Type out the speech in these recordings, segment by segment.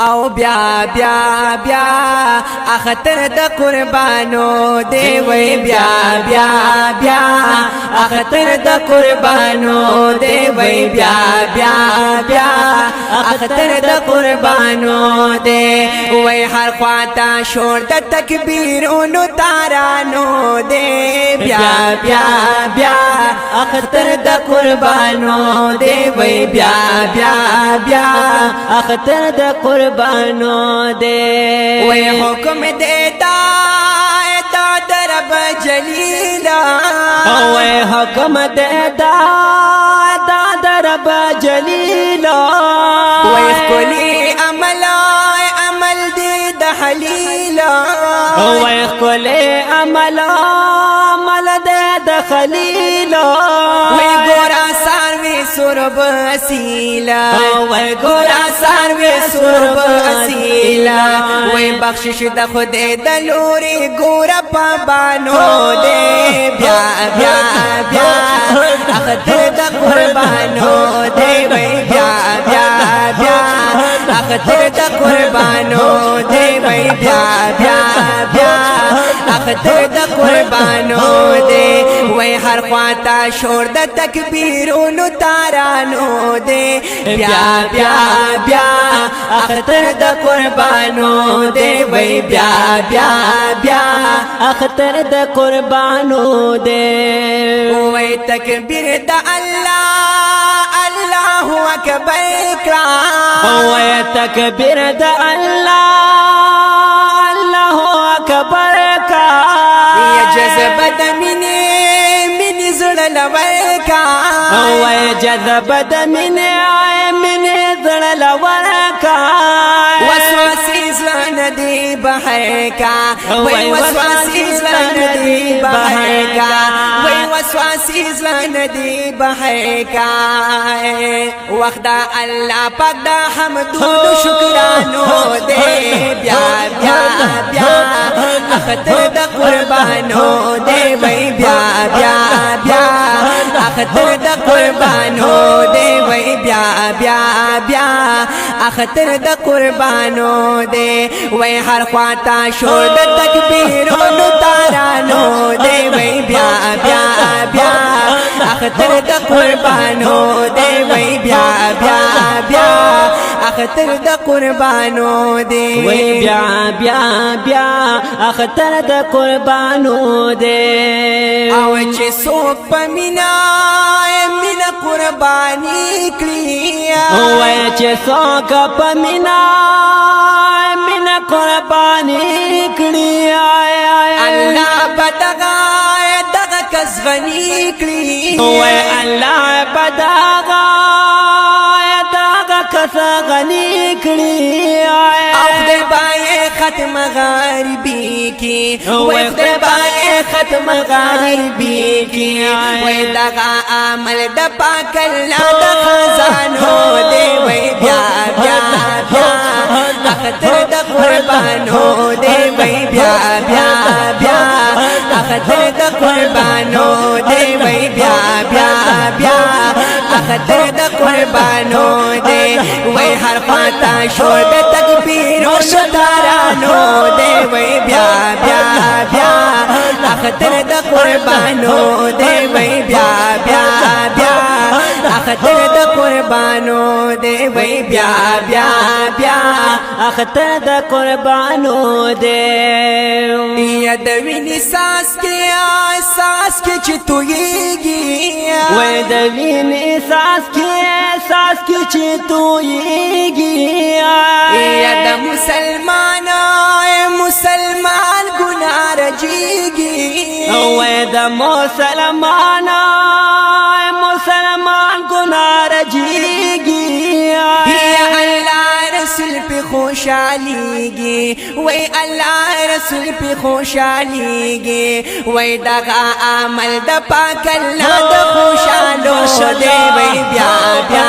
او بیا بیا بیا اختر د قربانو دی وی بیا بیا بیا اختر د قربانو دی وی بیا بیا بیا اختر د قربانو دی وی هر خواته شور د تکبیرونو تارانو دی بیا بیا بیا اختر د قربانو دی وی بیا بیا بیا اختر د قربانو دے وی حکم دے دا درب جلیلا وی حکم دے دا درب جلیلا وی کلی عمل دے دا حلیلا وی کلی عمل دے دا خلیلا وی گورا ساروی سرب اسیلا وی گورا ساروی سرب اسیلا وی بخشش دا خود دا لوری گورا پابانو دے بیا بیا بیا اختر دا قربانو دے وی بیا بیا بیا اختر دا قربانو دے وی بیا بیا بیا اختر دا قربانو دے وی ہر خواتا شور دا تکبیرونو تارانو دے بیا بیا بیا اختر دا قربانو دے وی بیا بیا بیا اختر دا قربانو دے وی تکبیر دا اللہ اللہ اکبر کرام وی تکبیر دا اللہ اکبر کا یہ جذب دا منی زڑ لور کا وی جذب دا منی زڑ لور کا وسواسی زلان دی بحر کا وی وسواسی زلان دی بحر کا وی وسواسی زلان دی بحر کا وقت دا اللہ پاک دا حمدو شکرانو دے بیا بیا بیا اختر دا قربانو دے وی بیا بیا بیا اختر دا قربانو دے وی بیا بیا بیا اختر دا قربانو دے وی ہر خواتا شور دا تکبیرونو تارانو دے وی بیا بیا بیا اختر دا قربانو دے وی بیا بیا بیا اختر دا قربانو دے وی بیا بیا بیا اختر دا قربانو دے او چه سوک پا مینا قربانی کلی وی چه سوک پا مینا قربانی کلی اللہ بدغا کس غنی کلی وی اللہ بدغا کس غنی کلی او خدای بای ختم غریبی کی وی خدای بای ختم غریبی کی وی دغا عمل دا پاک اللہ دا خزانو دے وی بیا بیا بیا اختر دا قربانو دے وی بیا بیا بیا اختر دا قربانو دے وی بیا بیا بیا اختر دا قربانو دے وی ہر خواتا شور دا تکبیرو شتارانو دے وی بیا بیا بیا اختر دا قربانو دے وی بیا بیا بیا اختر دا قربانو دے وی بیا بیا بیا اختر دا قربانو دے یدوینی ساس کے چتوئیگی ویدوینی ساس کے چتوئیگی ید مسلمان گناہ رجیگی وید مسلمان گناہ رجیگی یا اللہ رسول پہ خوشحالی گی وی اللہ رسول پہ خوشحالی گی وی دغا عمل دا پاک اللہ دا خوشحالو دے وی بیا بیا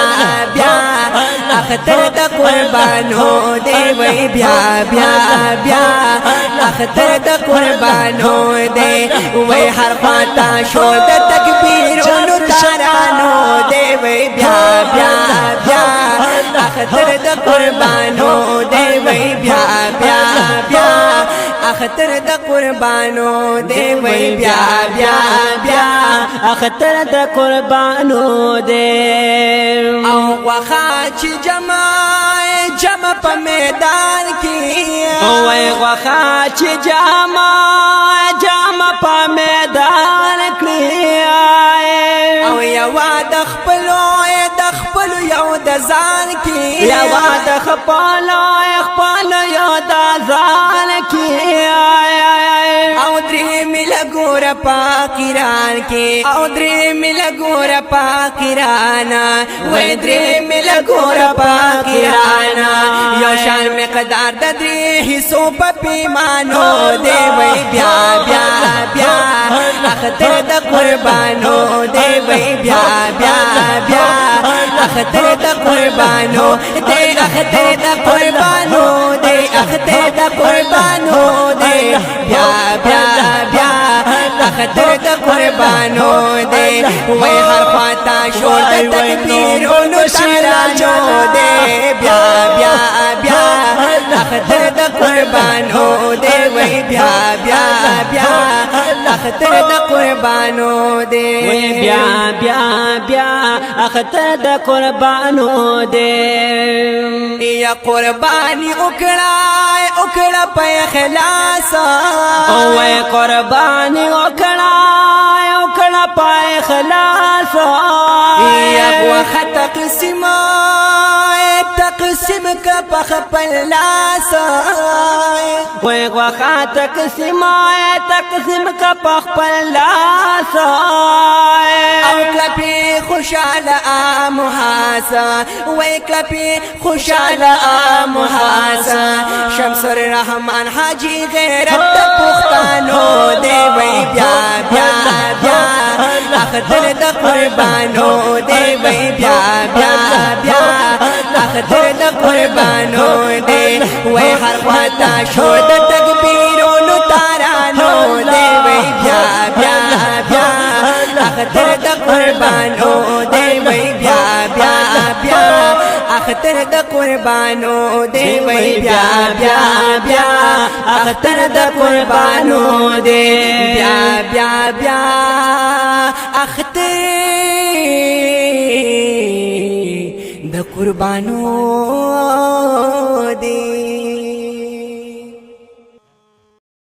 بیا اختر دا قربانو دے وی بیا بیا بیا اختر دا قربانو دے وی ہر خواتا شور دا تکبیرونو تارانو دے وی بیا بیا بیا اختر دا قربانو دے اختر د قربانو دی وای بیا بیا بیا اختر د قربانو دی او غوخه چې جمع په میدان کې وای غوخه چې جمع په میدان کې او یوا د خپلو یو د ځان کې یوا د خپلو یو د ځان کې او درې مل ګور پاکیران کې او درې مل ګور پاکیران وای درې مل ګور پاکیران یو شان مقدار د درې حصو په پیمانو دی وای بیا بیا بیا اختر د قربانو دی وای بیا بیا بیا اختر د قربانو دی اختر د قربانو دی اختر د قربانو دی بیا بیا بیا اختر د قربانو دی وای هر خواته شور د تکبیرونو ترانو دی بیا بیا بیا اختر د قربانو دی وای بیا بیا بیا اختر د قربانو دی بیا بیا بیا اختر د قربانو دی یا قربانی وکړه په اخلاص او قربانی وکړه په اخلاص یا وخت تقسیم کا په خپل لاس وای غوخه تقسیم کا په خپل لاس او کلپی خوشاله محاسا وای کلپی خوشاله محاسا شمس الرحمن حاجی غیرت پختانو دی وای بیا بیا بیا اختر د قربانو دی وای بیا بیا بیا اختر د قربانو دی وای هر خواته شور د تکبیرونو ترانو دی وای بیا بیا بیا اختر د قربانو دی وای بیا بیا بیا اختر د قربانو دی وای بیا بیا بیا اختر د قربانو دی بیا بیا بیا اختر د قربانو دی